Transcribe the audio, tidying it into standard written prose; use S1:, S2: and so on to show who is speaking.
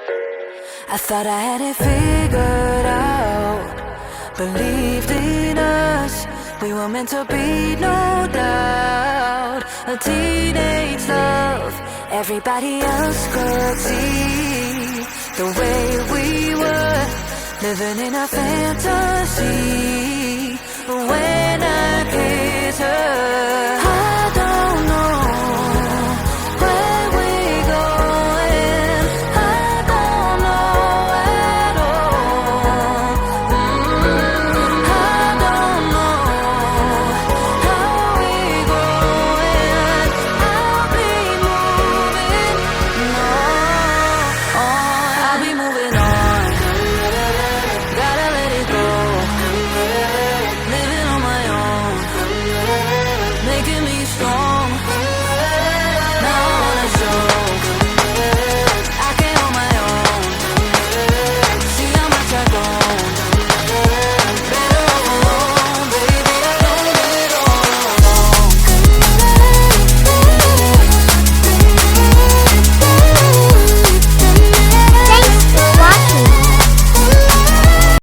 S1: I thought I had it figured out, believed in us, we were meant to be, no doubt. A teenage love, everybody else could see the way we were, living in a fantasy. When I kiss her,